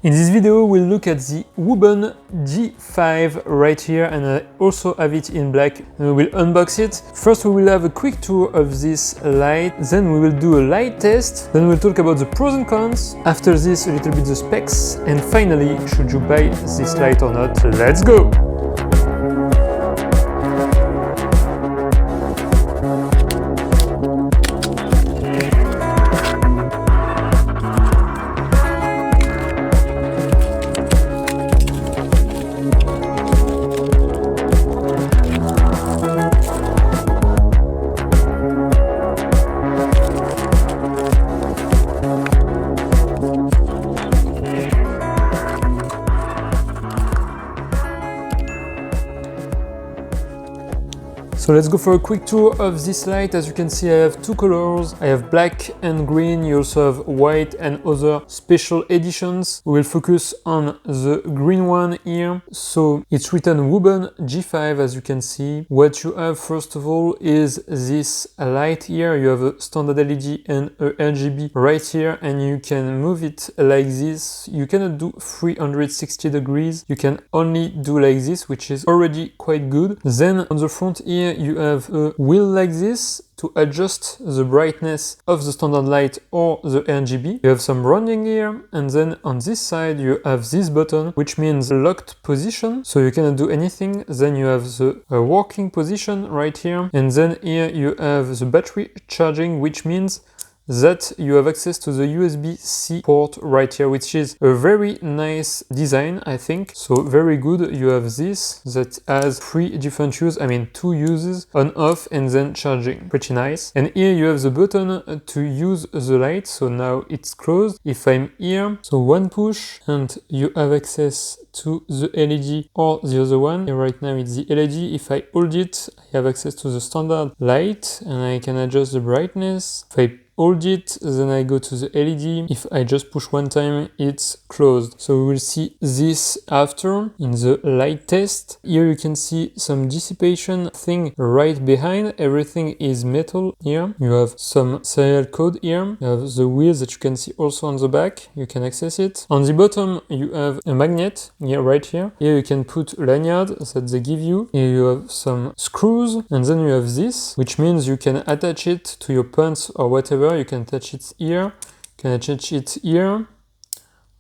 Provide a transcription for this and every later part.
In this video we'll look at the Wuben G5 right here, and I also have it in black, and we will unbox it. First we will have a quick tour of this light, then we will do a light test, then we'll talk about the pros and cons, after this a little bit the specs, and finally should you buy this light or not. Let's go! So let's go for a quick tour of this light. As you can see, I have two colors. I have black and green. You also have white and other special editions. We will focus on the green one here. So it's written Wuben G5, as you can see. What you have first of all is this light here. You have a standard LED and a RGB right here, and you can move it like this. You cannot do 360 degrees. You can only do like this, which is already quite good. Then on the front here, you have a wheel like this to adjust the brightness of the standard light or the RGB. You have some rounding here, and then on this side you have this button, which means locked position, so you cannot do anything. Then you have the working position right here, and then here you have the battery charging, which means that you have access to the USB-C port right here, which is a very nice design, I think. So very good. You have this that has three different uses, two uses, on, off, and then charging. Pretty nice. And here you have the button to use the light. So now it's closed. If I'm here, so one push and you have access to the LED or the other one. And right now it's the LED. If I hold it, I have access to the standard light and I can adjust the brightness. If I hold it, then I go to the LED. If I just push one time, it's closed. So we will see this after in the light test. Here you can see some dissipation thing right behind. Everything is metal here. You have some serial code here. You have the wheels that you can see also on the back. You can access it. On the bottom, you have a magnet here, right here. Here you can put lanyard that they give you. Here you have some screws, and then you have this, which means you can attach it to your pants or whatever. You can attach it here, you can attach it here,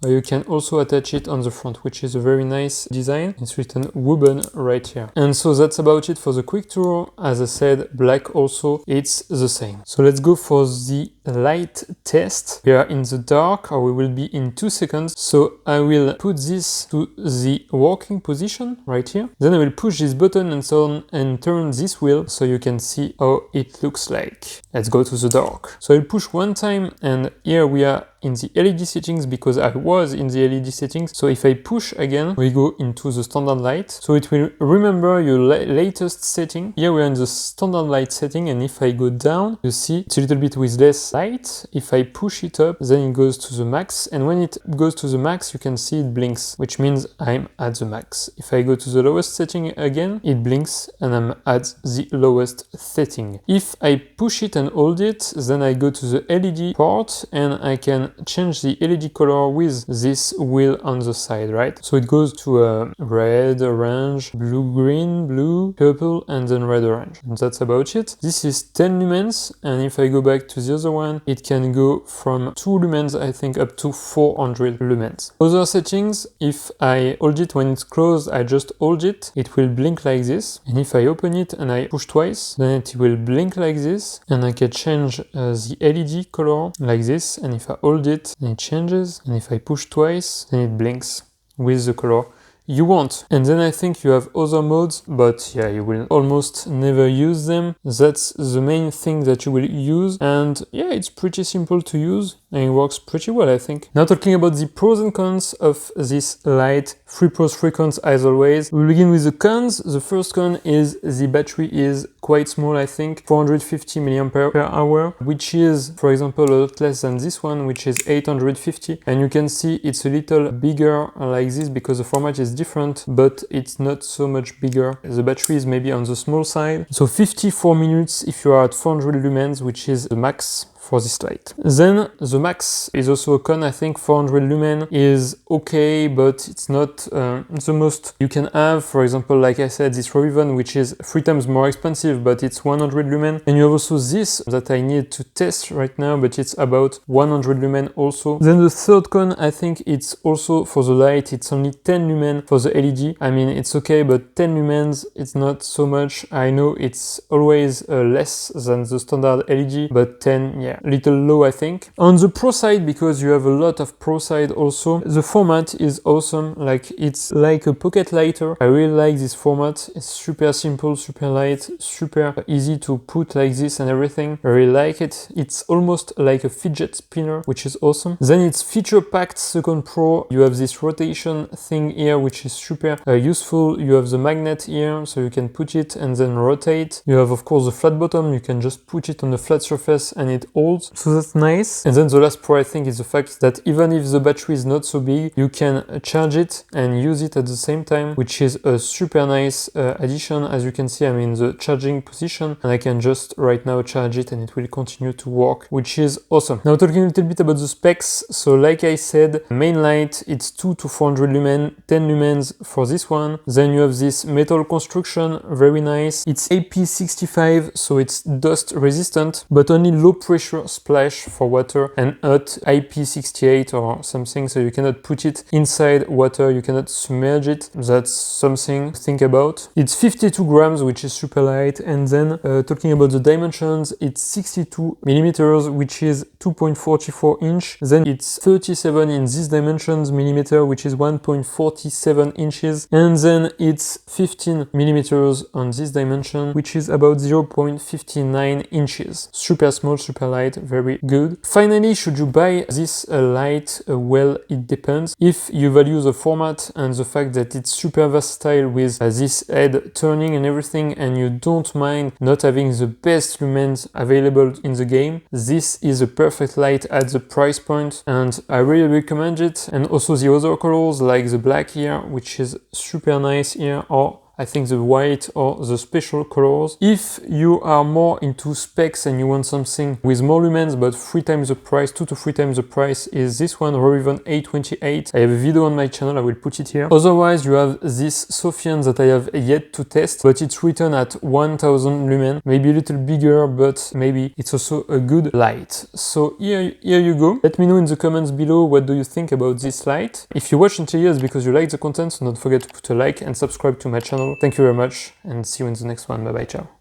or you can also attach it on the front, which is a very nice design. It's written Wuben right here. And so that's about it for the quick tour. As I said, black also, it's the same. So let's go for the light test. We are in the dark, or we will be in 2 seconds. So I will put this to the working position right here. Then I will push this button and so on and turn this wheel so you can see how it looks like. Let's go to the dark. So I'll push one time, and here we are in the LED settings because I was in the LED settings. So if I push again, we go into the standard light. So it will remember your latest setting. Here we are in the standard light setting, and if I go down, you see it's a little bit with less light. If I push it up, then it goes to the max, and when it goes to the max, you can see it blinks, which means I'm at the max. If I go to the lowest setting again, it blinks and I'm at the lowest setting. If I push it and hold it, then I go to the LED port and I can change the LED color with this wheel on the side, right? So it goes to red, orange, blue, green, blue, purple, and then red, orange. And that's about it. This is 10 lumens, and if I go back to the other one, it can go from 2 lumens, I think, up to 400 lumens. Other settings, if I hold it when it's closed, I just hold it, it will blink like this. And if I open it and I push twice, then it will blink like this, and I can change the LED color like this. And if I hold it, then it changes, and if I push twice, then it blinks with the color you want. And then I think you have other modes, but yeah, you will almost never use them. That's the main thing that you will use, and yeah, it's pretty simple to use and it works pretty well, I think. Now talking about the pros and cons of this light. 3 pros, 3 cons as always. We'll begin with the cons. The first con is the battery is quite small, I think, 450 mAh, which is, for example, a lot less than this one, which is 850. And you can see it's a little bigger like this because the format is different, but it's not so much bigger. The battery is maybe on the small side. So 54 minutes if you are at 400 lumens, which is the max for this light. Then the max is also a con. I think 400 lumen is okay, but it's not the most you can have. For example, like I said, this Riven, which is 3 times more expensive, but it's 100 lumen. And you have also this that I need to test right now, but it's about 100 lumen also. Then the third con, I think it's also for the light, it's only 10 lumen for the LED. I mean, it's okay, but 10 lumens, it's not so much. I know it's always less than the standard LED, but 10, yeah, little low, I think. On the pro side, because you have a lot of pro side also, the format is awesome. Like, it's like a pocket lighter. I really like this format. It's super simple, super light, super easy to put like this and everything. I really like it. It's almost like a fidget spinner, which is awesome. Then it's feature packed second pro. You have this rotation thing here, which is super useful. You have the magnet here, so you can put it and then rotate. You have, of course, the flat bottom. You can just put it on a flat surface and it holds. So that's nice. And then the last pro, I think, is the fact that even if the battery is not so big, you can charge it and use it at the same time, which is a super nice addition. As you can see, I'm in the charging position and I can just right now charge it and it will continue to work, which is awesome. Now talking a little bit about the specs. So like I said, main light, it's 2 to 400 lumen, 10 lumens for this one. Then you have this metal construction, very nice. It's IP65, so it's dust resistant, but only low pressure splash for water, and not IP68 or something, so you cannot put it inside water, you cannot submerge it. That's something to think about. It's 52 grams, which is super light. And then talking about the dimensions, it's 62 millimeters, which is 2.44 inch. Then it's 37 in these dimensions millimeter, which is 1.47 inches. And then it's 15 millimeters on this dimension, which is about 0.59 inches. Super small, super light, very good. Finally, should you buy this light? Well, it depends. If you value the format and the fact that it's super versatile with this head turning and everything, and you don't mind not having the best lumens available in the game, this is a perfect light at the price point, and I really recommend it. And also the other colors, like the black here, which is super nice here, or I think the white or the special colors. If you are more into specs and you want something with more lumens but 3 times the price, 2 to 3 times the price, is this one, Riven A28. I have a video on my channel, I will put it here. Otherwise, you have this Sophian that I have yet to test, but it's written at 1000 lumen, maybe a little bigger, but maybe it's also a good light. So here you go. Let me know in the comments below, what do you think about this light? If you watch until here, it's because you like the content, so don't forget to put a like and subscribe to my channel. Thank you very much, and see you in the next one. Bye bye, ciao.